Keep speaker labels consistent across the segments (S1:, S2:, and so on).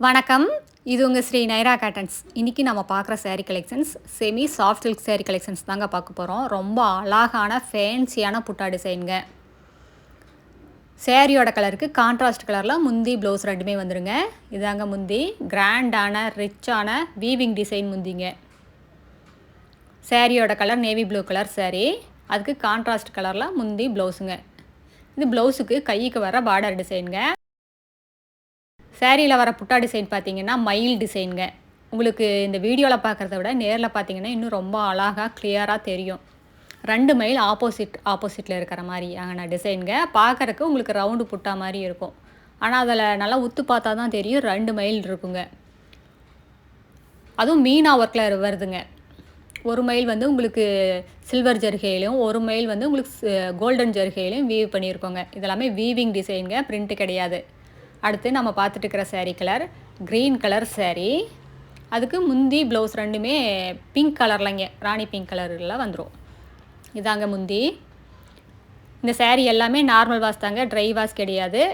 S1: வணக்கம். இது உங்கள் ஸ்ரீ நைரா காட்டன்ஸ். இன்றைக்கி நம்ம பார்க்குற sari collections semi soft silk sari collections தாங்க பார்க்க போகிறோம். ரொம்ப அழகான ஃபேன்சியான புட்டா டிசைனுங்க. சேரீயோட கலருக்கு கான்ட்ராஸ்ட் கலரில் முந்தி ப்ளவுஸ் ரெண்டுமே வந்துடுங்க. இதாங்க முந்தி. கிராண்டான ரிச்சான வீவிங் டிசைன் முந்திங்க. சேரீயோட colour navy blue colour sari. அதுக்கு கான்ட்ராஸ்ட் கலரில் முந்தி ப்ளவுஸுங்க. இது ப்ளவுஸுக்கு கைக்கு வர பார்டர் டிசைனுங்க. சேரீயில் வர புட்டா டிசைன் பார்த்தீங்கன்னா மயில் டிசைனுங்க. உங்களுக்கு இந்த வீடியோவில் பார்க்குறத விட நேரில் பார்த்தீங்கன்னா இன்னும் ரொம்ப அழகாக கிளியராக தெரியும். 2 மயில் ஆப்போசிட்டில் இருக்கிற மாதிரியான டிசைனுங்க. பார்க்குறக்கு உங்களுக்கு ரவுண்டு புட்டா மாதிரி இருக்கும். ஆனால் அதில் நல்லா உத்து பார்த்தா தான் தெரியும் 2 மயில் இருக்குங்க. அதுவும் மீனா ஒர்க்கில் வருதுங்க. ஒரு மயில் வந்து உங்களுக்கு சில்வர் ஜரிகையிலையும், ஒரு மயில் வந்து உங்களுக்கு கோல்டன் ஜரிகையிலையும் வீவ் பண்ணியிருக்கோங்க. இதெல்லாமே வீவிங் டிசைனுங்க, பிரிண்ட்டு கிடையாது. அடுத்து நம்ம பார்த்துட்டு இருக்கிற sari colour green colour sari. அதுக்கு முந்தி ப்ளவுஸ் ரெண்டுமே பிங்க் கலர்லங்க, ராணி பிங்க் கலரில் வந்துடும். இதாங்க முந்தி. இந்த சேரீ எல்லாமே நார்மல் வாஷ் தாங்க, ட்ரை வாஷ் கிடையாது.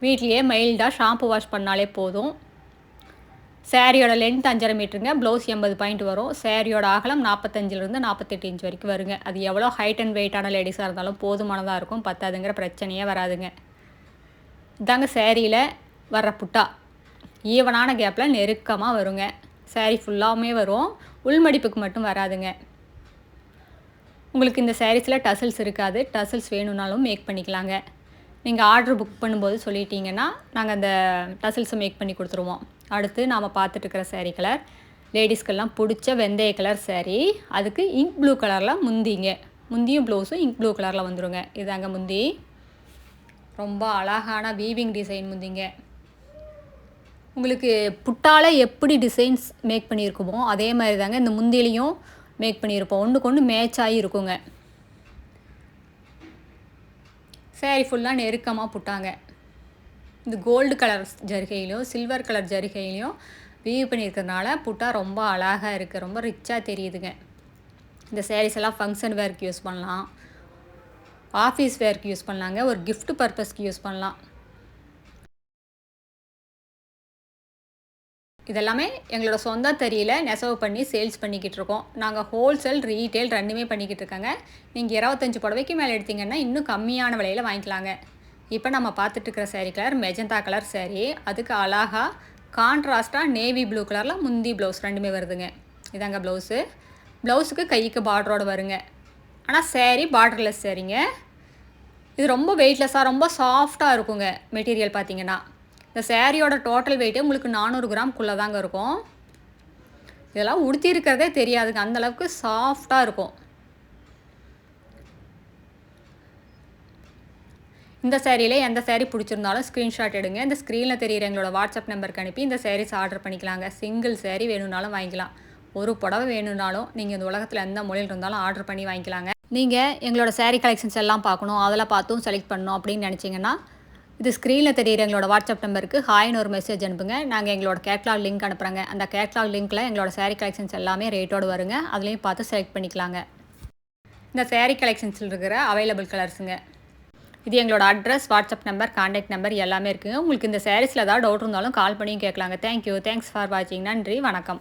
S1: வீட்லேயே மைல்டாக ஷாம்பு வாஷ் பண்ணாலே போதும். சேரீயோட லென்த் 5.5 மீட்டருங்க. ப்ளவுஸ் 80 பாயிண்ட் வரும். சேரீயோட அகலம் 45லேருந்து 48 இன்ச் வரைக்கும் வருங்க. அது எவ்வளோ ஹைட் அண்ட் வெயிட்டான லேடிஸாக இருந்தாலும் போதுமானதாக இருக்கும், பத்தாதுங்கிற பிரச்சனையே வராதுங்க. இதாங்க சேரீயில் வர்ற புட்டா. ஈவனான கேப்பில் நெருக்கமாக வருங்க. சேரீ ஃபுல்லாமே வரும், உள்மடிப்புக்கு மட்டும் வராதுங்க. உங்களுக்கு இந்த சேரீஸில் டசல்ஸ் இருக்காது. டசல்ஸ் வேணும்னாலும் மேக் பண்ணிக்கலாங்க. நீங்கள் ஆர்டர் புக் பண்ணும்போது சொல்லிட்டீங்கன்னா நாங்கள் அந்த டசல்ஸை மேக் பண்ணி கொடுத்துருவோம். அடுத்து நாம் பார்த்துட்டு இருக்கிற சேரீ கலர் லேடிஸ்க்கெல்லாம் பிடிச்ச வெந்தய கலர் சேரீ. அதுக்கு இங்க் ப்ளூ கலரில் முந்திங்க. முந்தியும் ப்ளவுஸும் இங்க் ப்ளூ கலரில் வந்துடுங்க. இதாங்க முந்தி. ரொம்ப அழகான வீவிங் டிசைன் முந்திங்க. உங்களுக்கு புட்டால் எப்படி டிசைன்ஸ் மேக் பண்ணியிருக்குமோ அதே மாதிரி தாங்க இந்த முந்திலையும் மேக் பண்ணியிருப்போம். ஒன்றுக்கு ஒன்று மேட்ச் ஆகி இருக்குங்க. சேரீ ஃபுல்லாக நெருக்கமாக புட்டாங்க. இந்த கோல்டு கலர் ஜரிகையிலையும் சில்வர் கலர் ஜரிகையிலையும் வீவ் பண்ணியிருக்கிறதுனால புட்டா ரொம்ப அழகாக இருக்குது, ரொம்ப ரிச்சாக தெரியுதுங்க. இந்த சேரீஸ் எல்லாம் ஃபங்க்ஷன் வேர்க்கு யூஸ் பண்ணலாம், ஆஃபீஸ் வேர்க்கு யூஸ் பண்ணலாங்க, ஒரு கிஃப்ட் பர்பஸ்க்கு யூஸ் பண்ணலாம். இதெல்லாமே எங்களோட சொந்த தறியில் நெசவு பண்ணி சேல்ஸ் பண்ணிக்கிட்டு இருக்கோம். நாங்கள் ஹோல்சேல் ரீட்டெயில் ரெண்டுமே பண்ணிக்கிட்டு இருக்காங்க. நீங்கள் 25 புடவைக்கு மேலே எடுத்திங்கன்னா இன்னும் கம்மியான விலையில் வாங்கிக்கலாங்க. இப்போ நம்ம பார்த்துட்டு இருக்கிற sari colour magenta colour sari. அதுக்கு அழகாக கான்ட்ராஸ்ட்டாக நேவி ப்ளூ கலரில் முந்தி ப்ளவுஸ் ரெண்டுமே வருதுங்க. இதாங்க ப்ளவுஸு. ப்ளவுஸுக்கு கைக்கு பார்டரோடு வருங்க. ஆனால் சேரீ பார்டர்லெஸ் சேரீங்க. இது ரொம்ப வெயிட்லெஸ்ஸாக ரொம்ப சாஃப்டாக இருக்குங்க. மெட்டீரியல் பார்த்திங்கன்னா இந்த சேரீயோட டோட்டல் வெயிட்டே உங்களுக்கு 400 கிராம்குள்ளே தாங்க இருக்கும். இதெல்லாம் உடுத்தி இருக்கிறதே தெரியாதுங்க, அந்தளவுக்கு சாஃப்டாக இருக்கும். இந்த சேரீயில் எந்த சேரீ பிடிச்சிருந்தாலும் ஸ்க்ரீன்ஷாட் எடுங்க. இந்த ஸ்க்ரீனில் தெரிகிற எங்களோட வாட்ஸ்அப் நம்பருக்கு அனுப்பி இந்த சேரீஸ் ஆர்டர் பண்ணிக்கலாங்க. சிங்கிள் சேரீ வேணும்னாலும் வாங்கிக்கலாம், ஒரு புடவை வேணும்னாலும் நீங்கள் இந்த உலகத்தில் எந்த மொழியில் இருந்தாலும் ஆர்டர் பண்ணி வாங்கிக்கலாங்க. நீங்கள் எங்களோட சேரீ கலெக்ஷன்ஸ் எல்லாம் பார்க்கணும், அதில் பார்த்தும் செலக்ட் பண்ணணும் அப்படின்னு நினச்சிங்கன்னா இது ஸ்க்ரீனில் தெரிகிற எங்களோட வாட்ஸ்அப் நம்பருக்கு ஹாய்னு ஒரு மெசேஜ் அனுப்புங்க. நாங்கள் எங்களோட கேட்லாக் லிங்க் அனுப்புகிறாங்க. அந்த கேட்லாக் லிங்க்கில் எங்களோட சேரீ கலெக்ஷன்ஸ் எல்லாமே ரேட்டோடு வருங்க. அதுலேயும் பார்த்து செலக்ட் பண்ணிக்கலாங்க. இந்த சேரீ கலெக்ஷன்ஸில் இருக்கிற அவைலபிள் கலர்ஸுங்க. இது எங்களோட address, WhatsApp number, contact number எல்லாமே இருக்குங்க. உங்களுக்கு இந்த சேரீஸில் ஏதாவது டவுட் இருந்தாலும் கால் பண்ணியும் கேட்கலாங்க. தேங்க்யூ. தேங்க்ஸ் ஃபார் வாட்சிங். நன்றி, வணக்கம்.